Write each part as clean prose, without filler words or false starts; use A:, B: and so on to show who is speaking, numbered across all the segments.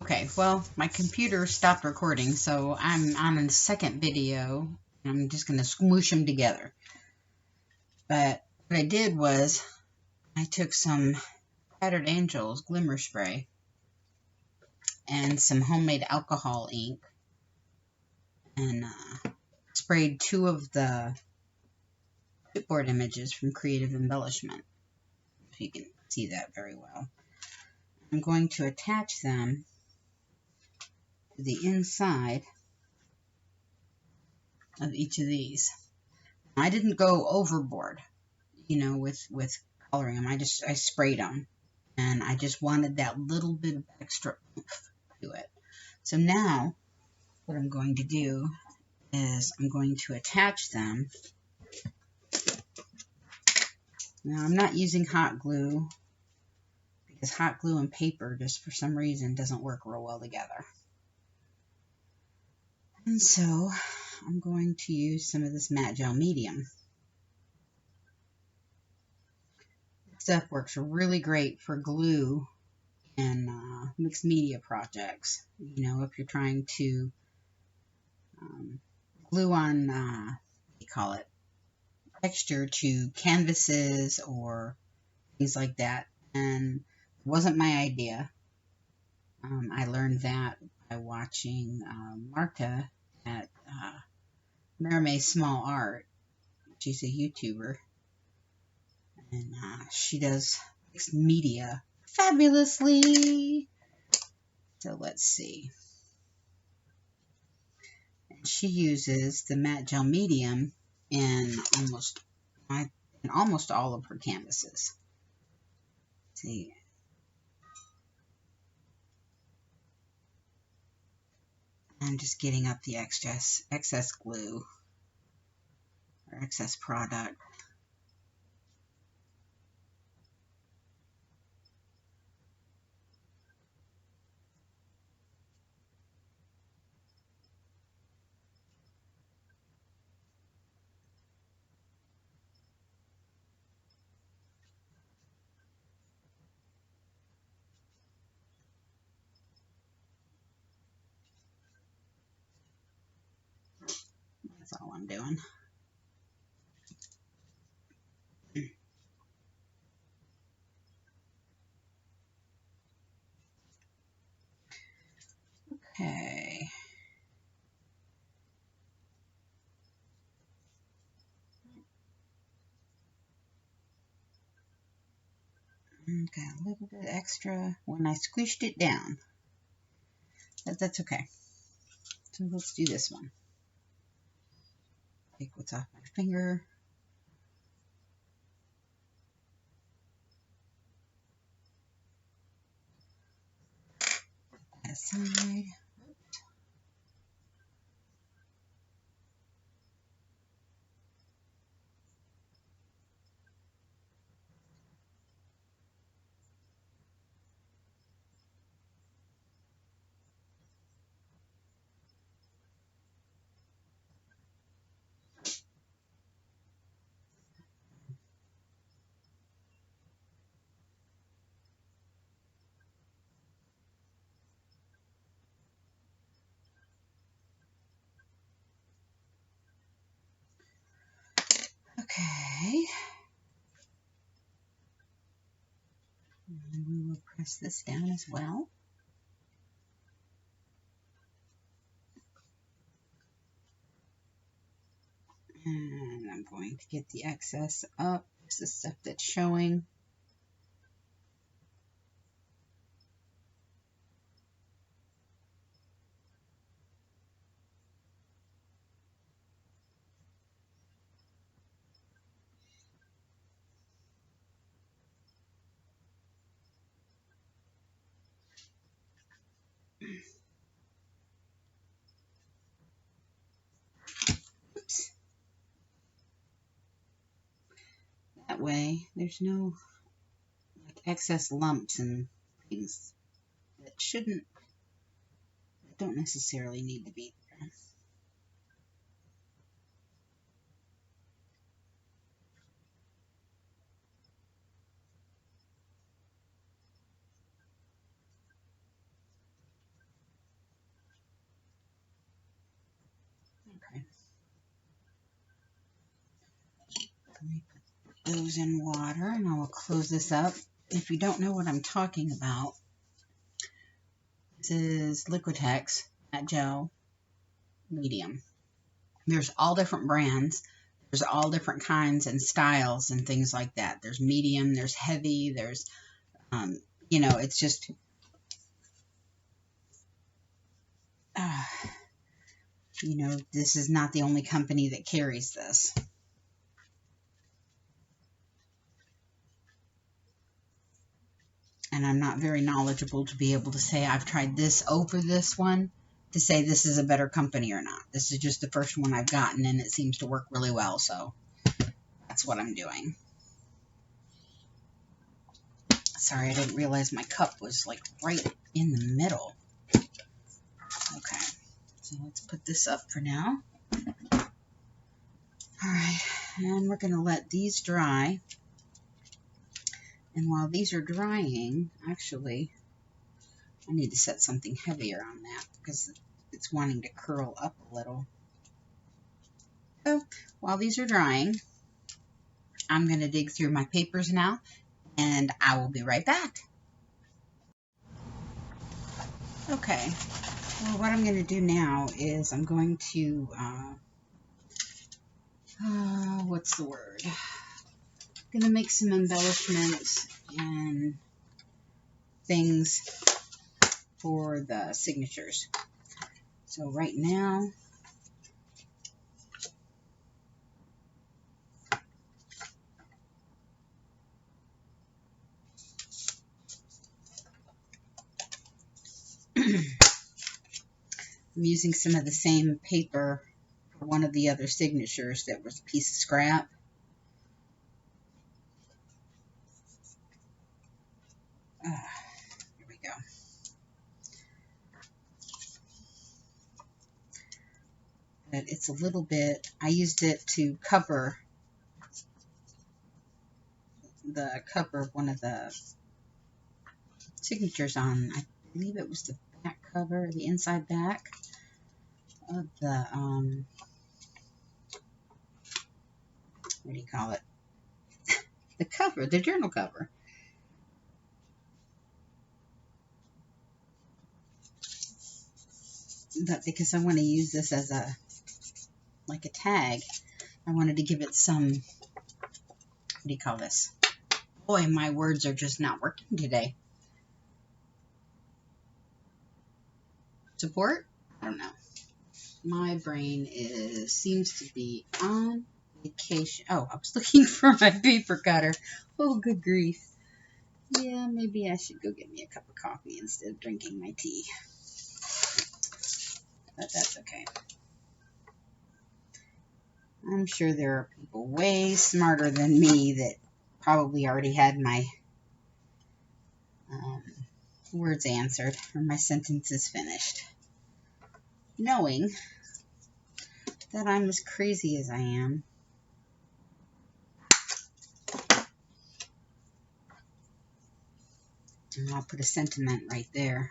A: Okay, well, my computer stopped recording, so I'm on a second video. I'm just going to smoosh them together. But what I did was I took some Tattered Angels Glimmer Spray and some homemade alcohol ink and sprayed two of the chipboard images from Creative Embellishment, if you can see that very well. I'm going to attach them to the inside of each of these. I didn't go overboard, with coloring them. I sprayed them, and I just wanted that little bit of extra oomph to it. So now what I'm going to do is I'm going to attach them. Now I'm not using hot glue because hot glue and paper just for some reason doesn't work real well together. And so I'm going to use some of this matte gel medium. This stuff works really great for glue and mixed media projects. If you're trying to glue on, what do you call it, texture to canvases or things like that. And it wasn't my idea. I learned that by watching Marta at Mermaid Small Art. She's a YouTuber, and she does mixed media fabulously. So let's see. And she uses the matte gel medium in almost all of her canvases. Let's see. I'm just getting up the excess glue or excess product. That's all I'm doing. Okay. Got a little bit extra when I squished it down. But that's okay. So let's do this one. Take what's off my finger. Put that aside. Okay. And we will press this down as well. And I'm going to get the excess up. This is stuff that's showing. Oops. That way, there's no excess lumps and things that don't necessarily need to be there. Okay. Let me put those in water, and I will close this up. If you don't know what I'm talking about, this is Liquitex Matte Gel Medium. There's all different brands. There's all different kinds and styles and things like that. There's medium, there's heavy, there's, you know, it's just, you know, this is not the only company that carries this. And I'm not very knowledgeable to be able to say I've tried this over this one to say this is a better company or not. This is just the first one I've gotten, and it seems to work really well, so that's what I'm doing. Sorry, I didn't realize my cup was like right in the middle. Okay, so let's put this up for now. Alright, and we're going to let these dry. And while these are drying, actually, I need to set something heavier on that because it's wanting to curl up a little. So while these are drying, I'm going to dig through my papers now, and I will be right back. Okay, well, what I'm going to do now is I'm going to, what's the word? I'm going to make some embellishments and things for the signatures. So right now, I'm using some of the same paper for one of the other signatures that was a piece of scrap. Here we go. But it's a little bit, I used it to cover one of the signatures on, I believe it was the back cover, the inside back of the, what do you call it? The cover, the journal cover. But because I want to use this as a, like a tag, I wanted to give it some, what do you call this? Boy, my words are just not working today. Support? I don't know. My brain seems to be on vacation. Oh, I was looking for my paper cutter. Oh, good grief. Yeah, maybe I should go get me a cup of coffee instead of drinking my tea. But that's okay. I'm sure there are people way smarter than me that probably already had my words answered or my sentences finished. Knowing that I'm as crazy as I am. And I'll put a sentiment right there.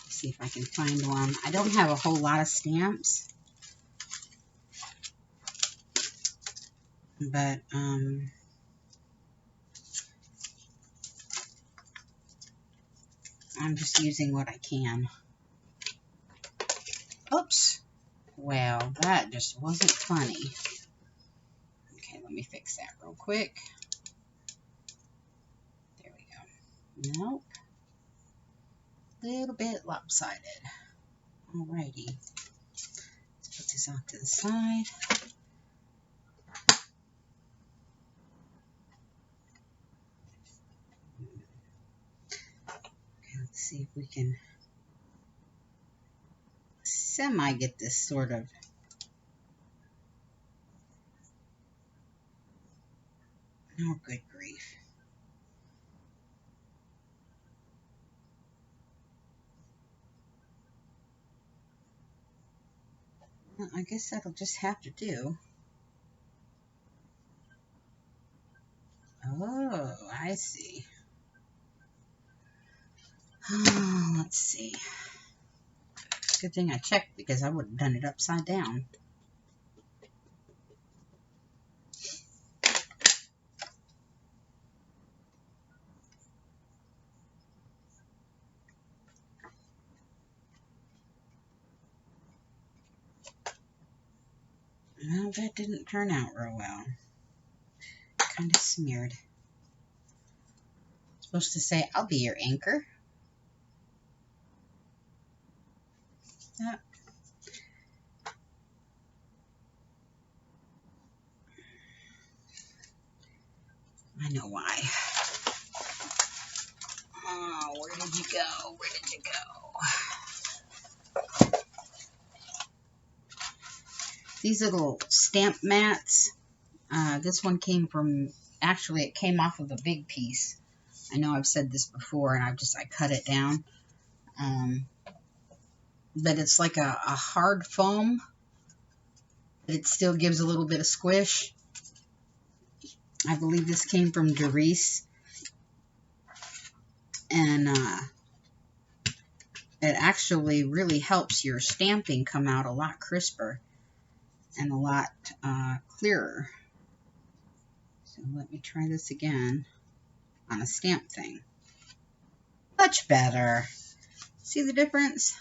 A: See if I can find one. I don't have a whole lot of stamps. But, I'm just using what I can. Oops. Well, that just wasn't funny. Okay, let me fix that real quick. There we go. Nope. A little bit lopsided. Alrighty. Let's put this off to the side. Okay, let's see if we can semi get this sort of oh, good grief. Well, I guess that'll just have to do. Oh, I see. Oh, let's see. Good thing I checked because I would have done it upside down. Well, that didn't turn out real well. Kind of smeared. Supposed to say, I'll be your anchor. Yep. I know why. Oh, where did you go? Where did you go? These little stamp mats. This one came from, actually it came off of a big piece. I know I've said this before and I cut it down. But it's like a hard foam, but it still gives a little bit of squish. I believe this came from Doris. And it actually really helps your stamping come out a lot crisper and a lot clearer. So let me try this again on a stamp thing. Much better. See the difference?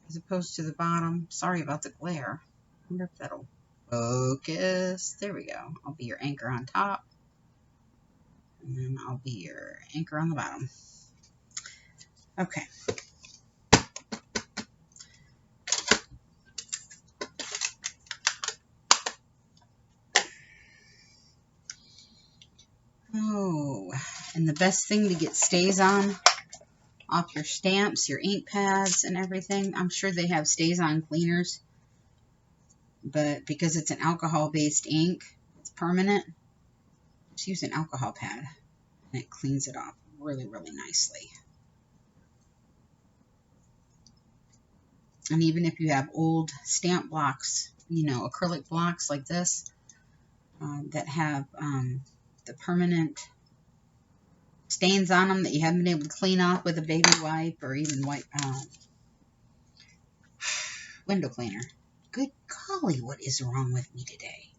A: As opposed to the bottom. Sorry about the glare. I wonder if that'll focus. There we go. I'll be your anchor on top. And then I'll be your anchor on the bottom. Okay. Oh, and the best thing to get stays on off your stamps, your ink pads and everything. I'm sure they have stays on cleaners, but because it's an alcohol-based ink, it's permanent. Just use an alcohol pad and it cleans it off really, really nicely. And even if you have old stamp blocks, you know, acrylic blocks like this, that have the permanent stains on them that you haven't been able to clean off with a baby wipe or even window cleaner. Good golly, what is wrong with me today?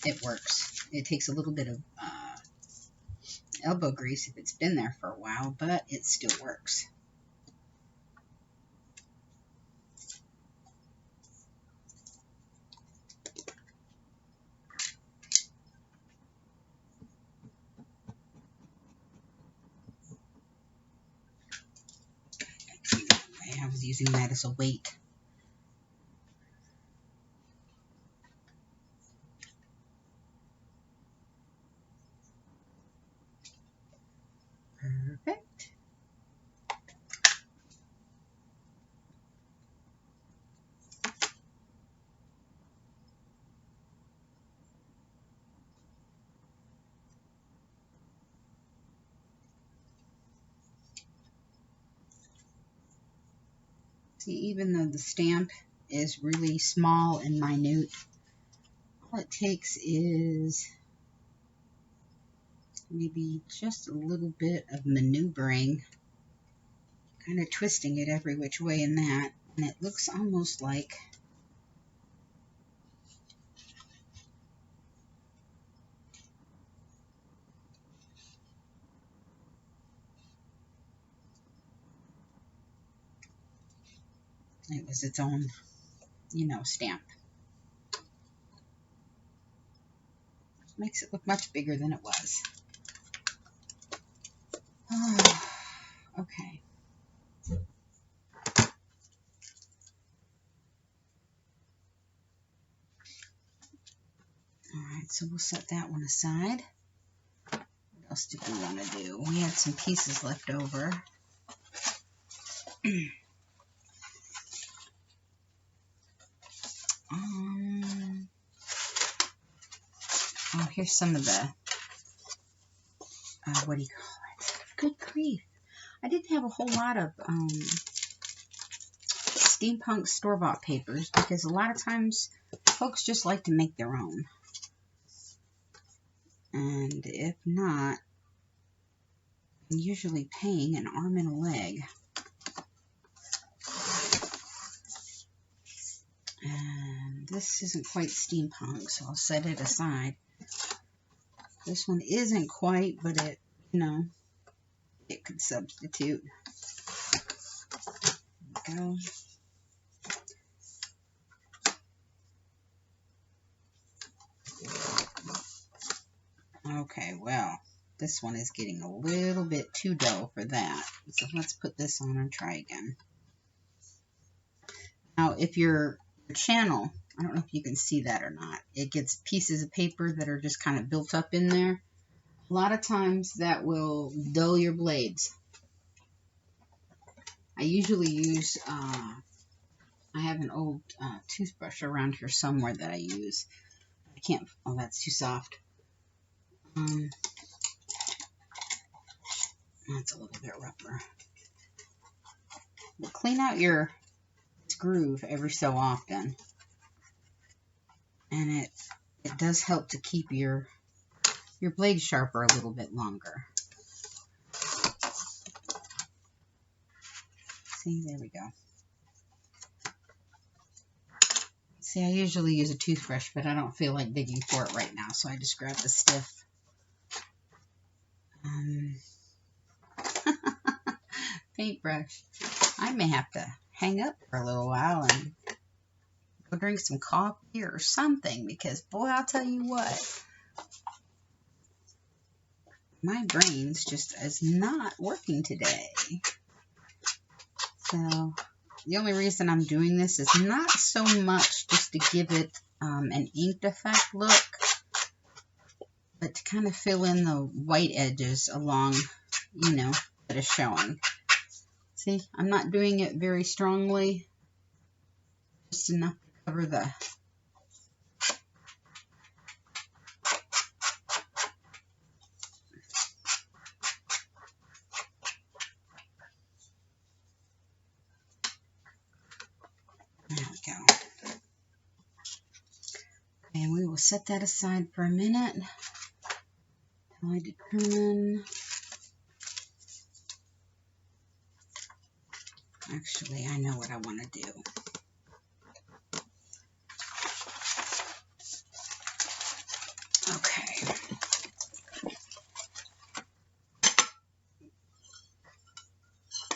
A: It works. It takes a little bit of elbow grease if it's been there for a while, but it still works. I was using that as a weight. Perfect. See, even though the stamp is really small and minute, all it takes is maybe just a little bit of maneuvering, kind of twisting it every which way in that, and it looks almost like it was its own, you know, stamp. Makes it look much bigger than it was. Oh, okay. Alright, so we'll set that one aside. What else did we want to do? We had some pieces left over. Oh, here's some of the, what do you call it? Good grief. I didn't have a whole lot of Steampunk store-bought papers because a lot of times folks just like to make their own. And if not, I'm usually paying an arm and a leg. And this isn't quite steampunk, so I'll set it aside. This one isn't quite, but it, you know, it could substitute. go. Okay, well, this one is getting a little bit too dull for that. So let's put this on and try again. Now, if your channel, I don't know if you can see that or not, it gets pieces of paper that are just kind of built up in there. A lot of times that will dull your blades. I usually use, I have an old toothbrush around here somewhere that I use. I can't, oh, that's too soft. That's a little bit rougher. But clean out your groove every so often. And it does help to keep your blade sharper a little bit longer. See, there we go. See, I usually use a toothbrush, but I don't feel like digging for it right now, so I just grab the stiff. Paintbrush. I may have to hang up for a little while and go drink some coffee or something, because boy, I'll tell you what, my brain's just is not working today. So the only reason I'm doing this is not so much just to give it an inked effect look, but to kind of fill in the white edges along, you know, that is showing. See, I'm not doing it very strongly, just enough to cover the there we go. And we will set that aside for a minute until I determine. Actually, I know what I want to do. Okay.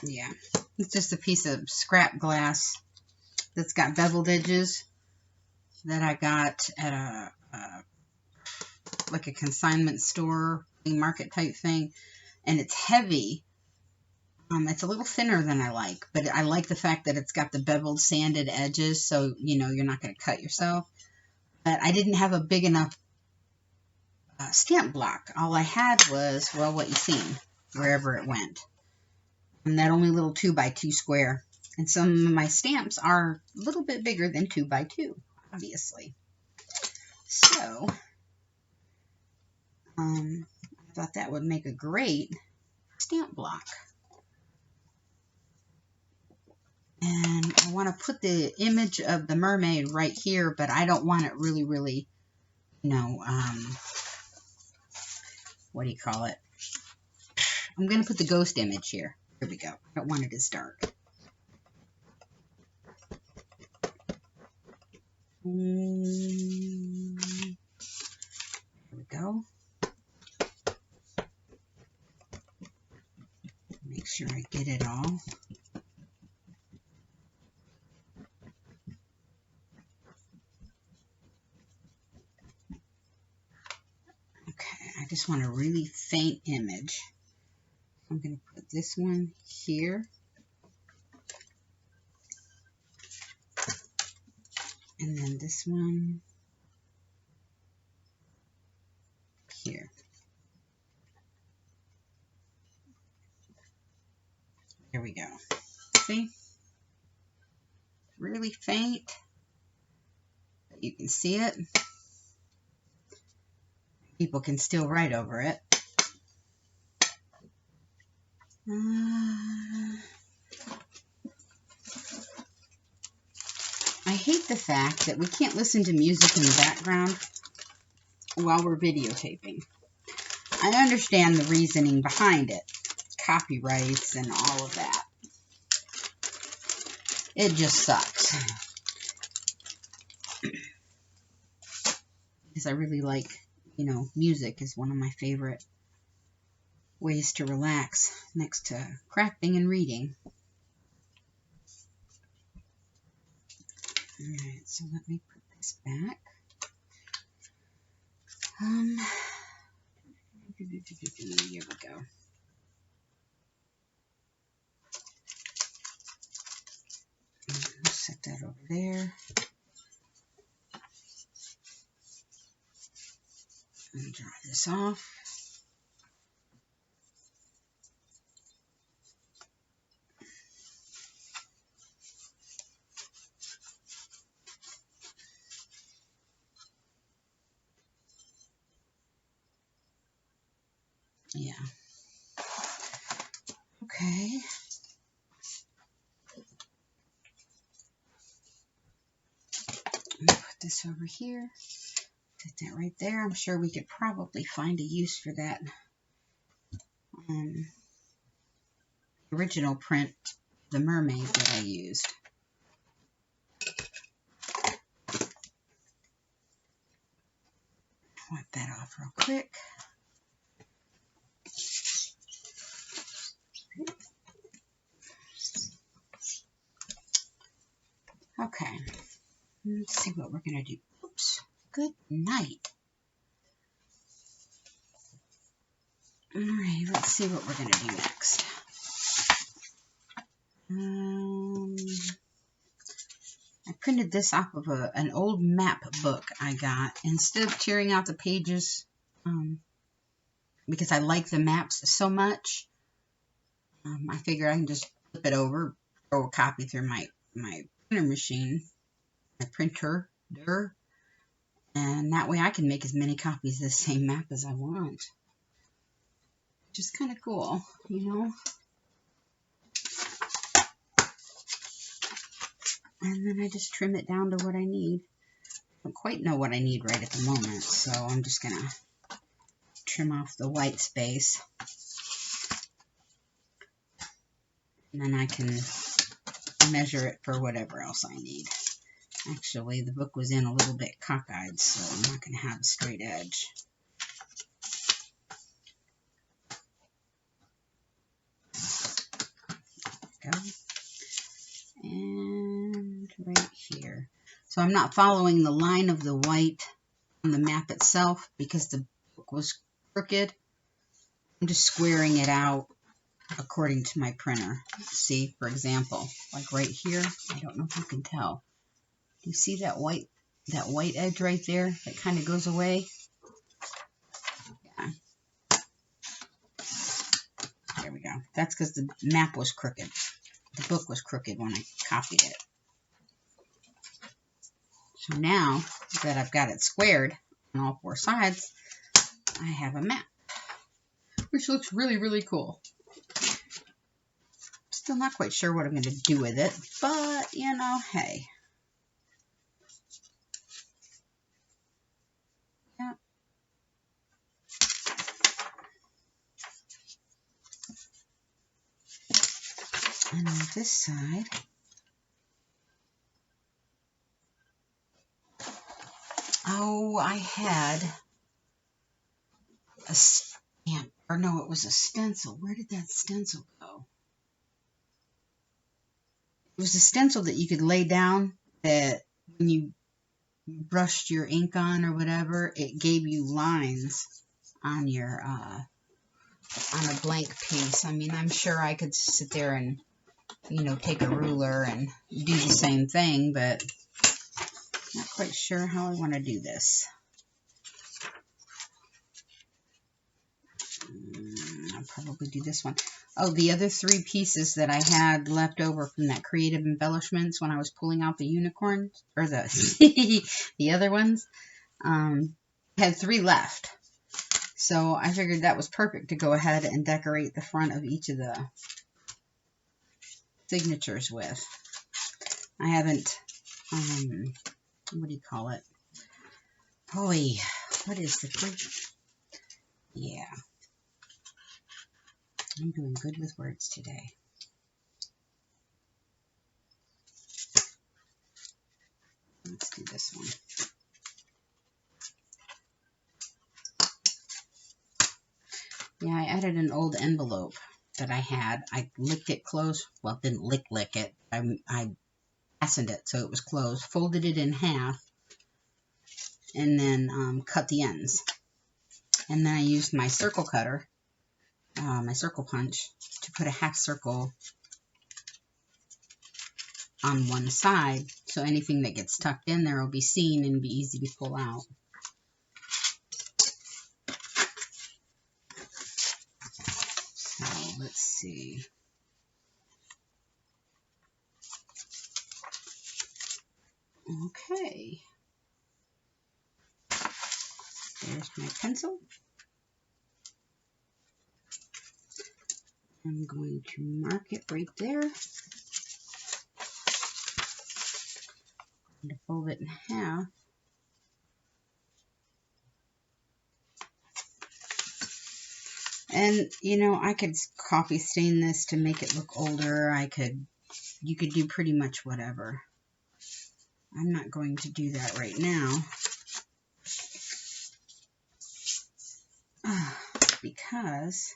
A: Yeah, it's just a piece of scrap glass that's got beveled edges that I got at a like a consignment store, market type thing, and it's heavy. It's a little thinner than I like, but I like the fact that it's got the beveled, sanded edges, so you know you're not going to cut yourself. But I didn't have a big enough stamp block. All I had was, well, what you seen, wherever it went. And that only little 2x2 square. And some of my stamps are a little bit bigger than 2x2, obviously. So, I thought that would make a great stamp block. And I want to put the image of the mermaid right here, but I don't want it really, really, you know, what do you call it? I'm going to put the ghost image here. Here we go. I don't want it as dark. There we go. Make sure I get it all. Okay, I just want a really faint image. I'm going to put this one here. And then this one here. There we go. See? Really faint. But you can see it. People can still write over it. I hate the fact that we can't listen to music in the background while we're videotaping. I understand the reasoning behind it. Copyrights and all of that. It just sucks. Because I really like, you know, music is one of my favorite ways to relax next to crafting and reading. Alright, so let me put this back. Here we go. Set that over there. And dry this off. Yeah. Okay. I'm gonna put this over here. Put that right there. I'm sure we could probably find a use for that original print, the Mermaid that I used. Wipe that off real quick. Okay, let's see what we're going to do. Oops, good night. Alright, let's see what we're going to do next. I printed this off of an old map book I got. Instead of tearing out the pages, because I like the maps so much, I figure I can just flip it over, throw a copy through my printer machine, my printer, and that way I can make as many copies of the same map as I want. Which is kind of cool, you know? And then I just trim it down to what I need. I don't quite know what I need right at the moment, so I'm just going to trim off the white space. And then I can measure it for whatever else I need. Actually, the book was in a little bit cockeyed, so I'm not going to have a straight edge. There we go. And right here. So I'm not following the line of the white on the map itself because the book was crooked. I'm just squaring it out according to my printer. See, for example, like right here, I don't know if you can tell. Do you see that white edge right there that kind of goes away? Yeah. There we go. That's because the map was crooked. The book was crooked when I copied it. So now that I've got it squared on all four sides, I have a map, which looks really, really cool. Still not quite sure what I'm going to do with it, but, you know, hey. Yeah. And on this side, oh, I had a stamp, or no, it was a stencil. Where did that stencil go? It was a stencil that you could lay down that when you brushed your ink on or whatever, it gave you lines on your on a blank piece. I mean, I'm sure I could sit there and, you know, take a ruler and do the same thing, but not quite sure how I want to do this. I'll probably do this one. Oh, the other three pieces that I had left over from that creative embellishments when I was pulling out the unicorns, or the the other ones, had 3 left. So I figured that was perfect to go ahead and decorate the front of each of the signatures with. I haven't, what do you call it? Holy, what is the fridge? Yeah. I'm doing good with words today. Let's do this one. Yeah, I added an old envelope that I had. I licked it closed. Well, didn't lick it. I fastened it so it was closed, folded it in half, and then cut the ends. And then I used my circle cutter, my circle punch, to put a half circle on one side, so anything that gets tucked in there will be seen and be easy to pull out. So let's see. Okay. There's my pencil. I'm going to mark it right there. I'm going to fold it in half. And, you know, I could coffee stain this to make it look older. You could do pretty much whatever. I'm not going to do that right now. Because,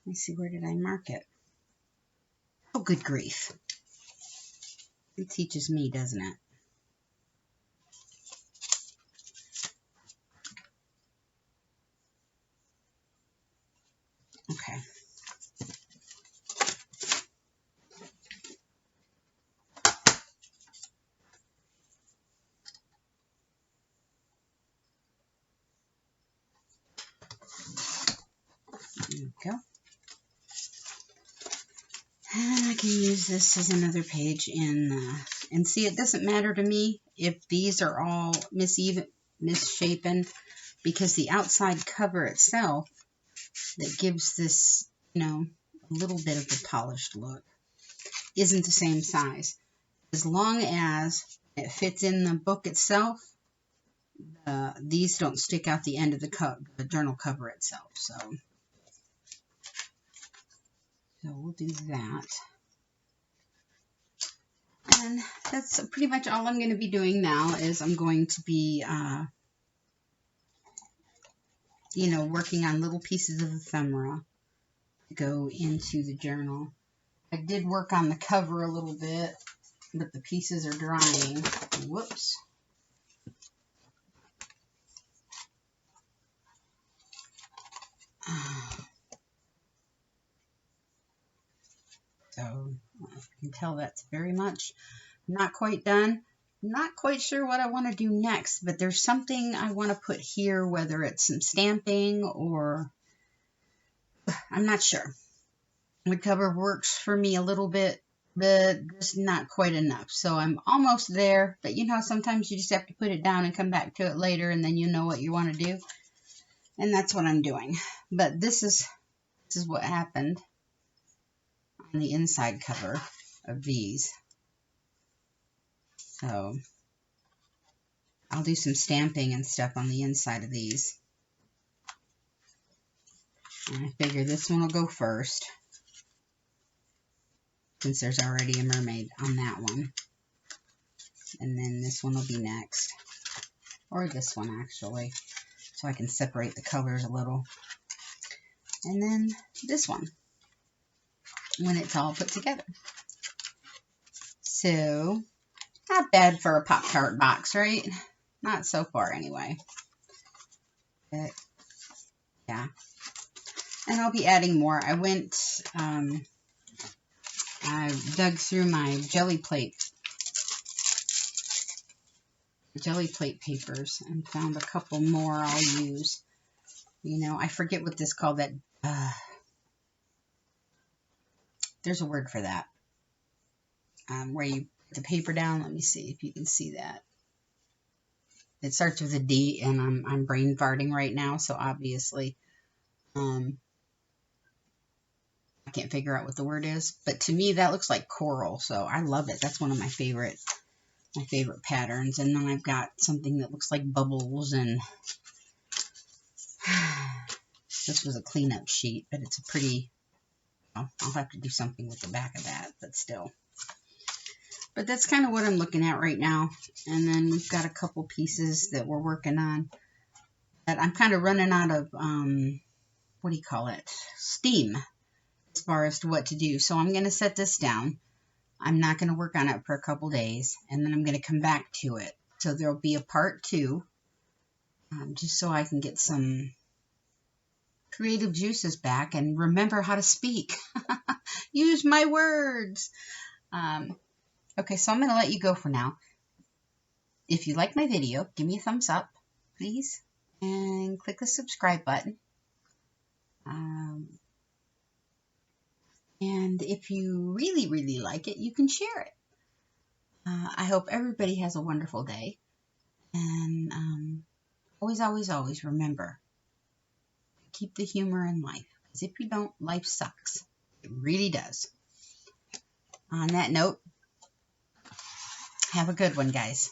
A: let me see, where did I mark it? Oh, good grief. It teaches me, doesn't it? Okay. There we go. And I can use this as another page and see, it doesn't matter to me if these are all misshapen, because the outside cover itself that gives this, you know, a little bit of a polished look isn't the same size. As long as it fits in the book itself, these don't stick out the end of the journal cover itself. So we'll do that. And that's pretty much all I'm going to be doing now. Is I'm going to be, you know, working on little pieces of ephemera to go into the journal. I did work on the cover a little bit, but the pieces are drying. Whoops. So you can tell that's very much not quite done. Not quite sure what I want to do next, but there's something I want to put here, whether it's some stamping or I'm not sure. The cover works for me a little bit, but just not quite enough. So I'm almost there, but you know, sometimes you just have to put it down and come back to it later, and then you know what you want to do. And that's what I'm doing. But this is what happened on the inside cover of these. So I'll do some stamping and stuff on the inside of these. And I figure this one will go first, since there's already a mermaid on that one. And then this one will be next. Or this one, actually. So I can separate the colors a little. And then this one, when it's all put together. So, not bad for a Pop-Tart box, right? Not so far, anyway. But, yeah. And I'll be adding more. I dug through my jelly plate papers and found a couple more I'll use. You know, I forget what this called. That there's a word for that. Where you put the paper down. Let me see if you can see that. It starts with a D, and I'm brain farting right now, so obviously I can't figure out what the word is. But to me, that looks like coral, so I love it. That's one of my favorite patterns. And then I've got something that looks like bubbles, and this was a cleanup sheet, but it's a pretty, I'll have to do something with the back of that, but still. But that's kind of what I'm looking at right now. And then we've got a couple pieces that we're working on. But I'm kind of running out of, what do you call it? Steam, as far as to what to do. So I'm going to set this down. I'm not going to work on it for a couple days, and then I'm going to come back to it. So there'll be a part 2, just so I can get some creative juices back and remember how to speak. Use my words. Okay, so I'm going to let you go for now. If you like my video, give me a thumbs up, please, and click the subscribe button. And if you really, really like it, you can share it. I hope everybody has a wonderful day. And always, always, always remember, keep the humor in life. Because if you don't, life sucks. It really does. On that note, have a good one, guys.